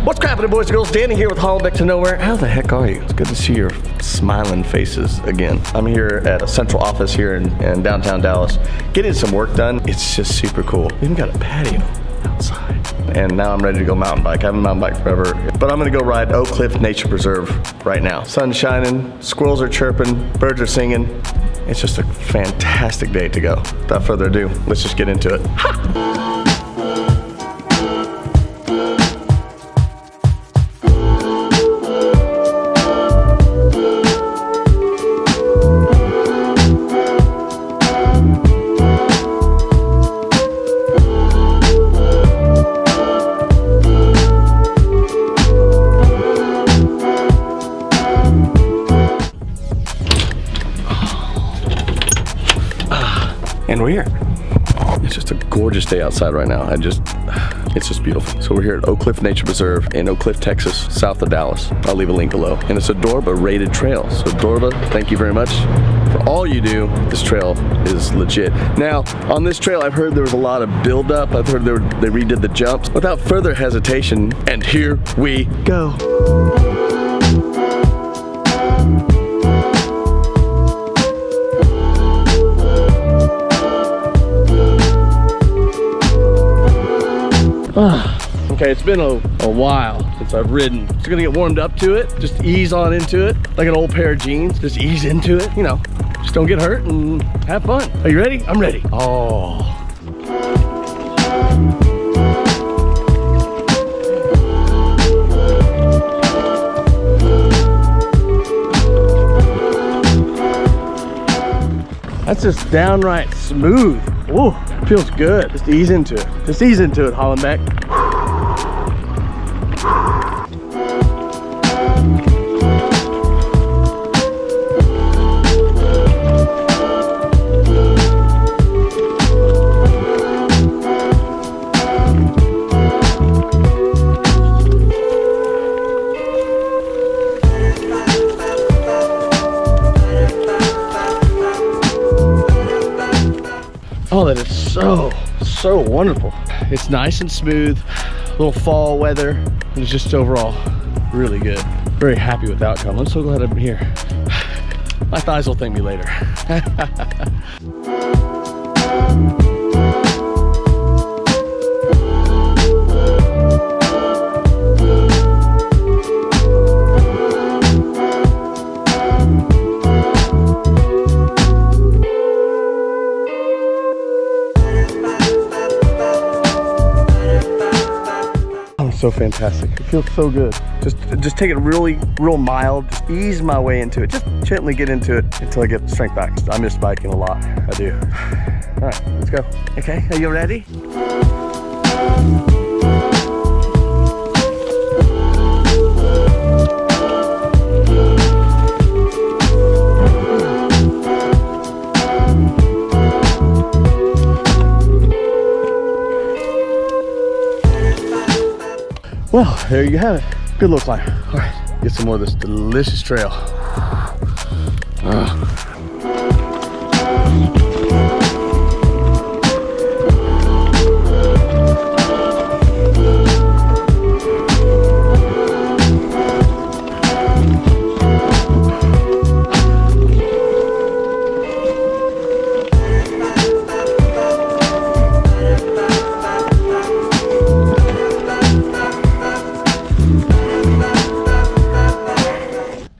What's cracking, boys and girls? Danny here with Hollenbeck to Nowhere. How the heck are you? It's good to see your smiling faces again. I'm here at a Centrl Office here in downtown Dallas, getting some work done. It's just super cool. We even got a patio outside. And now I'm ready to go mountain bike. I haven't mountain biked forever, but I'm gonna go ride Oak Cliff Nature Preserve right now. Sun's shining, squirrels are chirping, birds are singing. It's just a fantastic day to go. Without further ado, let's just get into it. Ha! And we're here. It's just a gorgeous day outside right now. It's just beautiful. So we're here at Oak Cliff Nature Preserve in Oak Cliff, Texas, south of Dallas. I'll leave a link below. And it's a Dorba rated trail. So Dorba, thank you very much for all you do. This trail is legit. Now, on this trail, I've heard there was a lot of buildup. I've heard they redid the jumps. Without further hesitation, and here we go. Okay, it's been a while since I've ridden. Just gonna get warmed up to it, just ease on into it, like an old pair of jeans, just ease into it, you know, just don't get hurt and have fun. Are you ready? I'm ready. Oh. That's just downright smooth. Ooh, feels good. Just ease into it. Just ease into it, Hollenbeck. Oh, that is so wonderful. It's nice and smooth, a little fall weather, and it's just overall really good. Very happy with the outcome. I'm so glad I'm here. My thighs will thank me later. So fantastic. It feels so good. Just take it real mild. Just ease my way into it. Just gently get into it until I get strength back. I miss biking a lot. I do. All right, let's go. Okay, are you ready? Well, there you have it. Good little climb. All right, get some more of this delicious trail.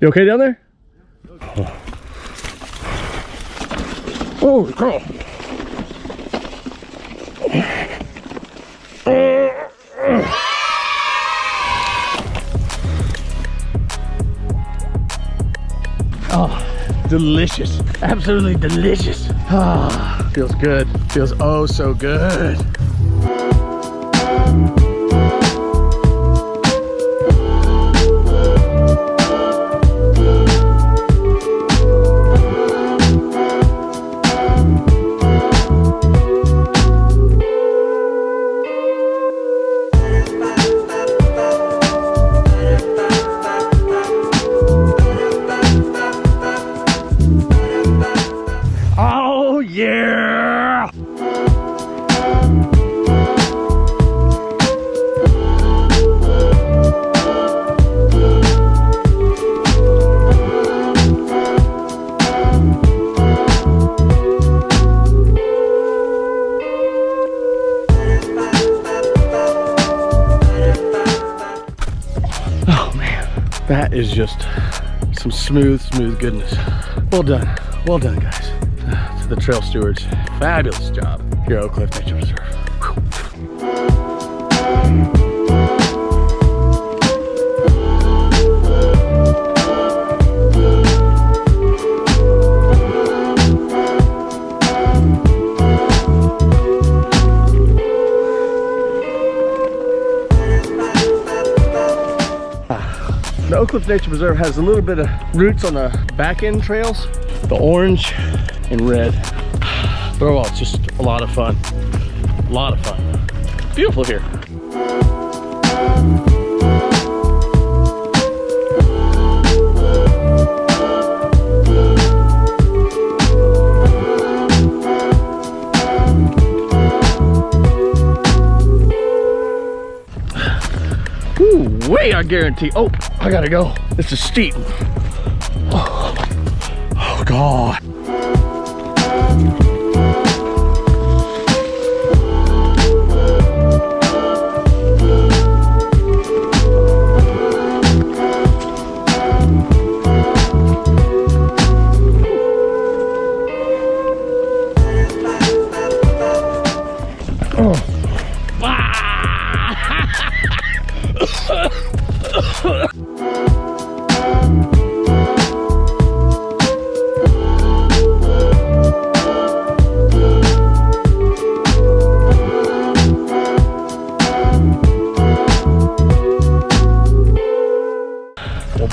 You okay down there? Holy cow. Oh, delicious. Absolutely delicious. Ah, feels good. Feels oh so good. That is just some smooth goodness. Well done guys. To the trail stewards, fabulous job here at Oak Cliff Nature Reserve. The Oak Cliff Nature Preserve has a little bit of roots on the back end trails, the orange and red. But overall, it's just a lot of fun. A lot of fun. Beautiful here. Way I guarantee. Oh, I gotta go. This is steep. Oh God.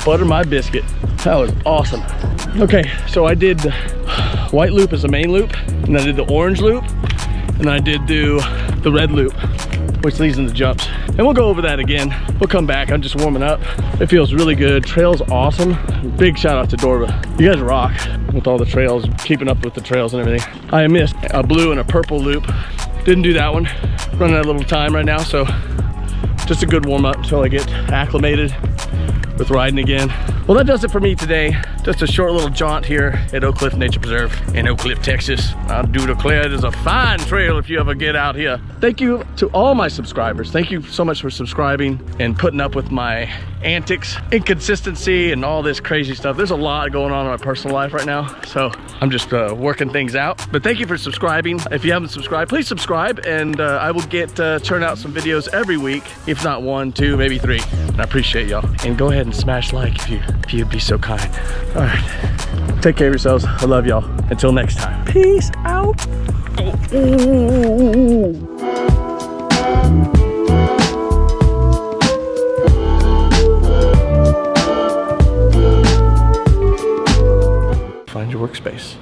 Butter my biscuit. That was awesome. Okay, so I did the white loop as the main loop, and I did the orange loop, and I did do the red loop, which leads into jumps. And we'll go over that again. We'll come back. I'm just warming up. It feels really good. Trail's awesome. Big shout out to Dorva. You guys rock with all the trails, keeping up with the trails and everything. I missed a blue and a purple loop. Didn't do that one. Running out of little time right now, so just a good warm up until I get acclimated with riding again. Well, that does it for me today. Just a short little jaunt here at Oak Cliff Nature Preserve in Oak Cliff, Texas. I do declare it is a fine trail if you ever get out here. Thank you to all my subscribers. Thank you so much for subscribing and putting up with my antics, inconsistency, and all this crazy stuff. There's a lot going on in my personal life right now, so I'm just working things out. But thank you for subscribing. If you haven't subscribed, please subscribe, and I will churn out some videos every week, if not 1, 2, maybe 3. And I appreciate y'all. And go ahead and smash like if you'd be so kind. All right, take care of yourselves. I love y'all. Until next time, peace out. Find your workspace.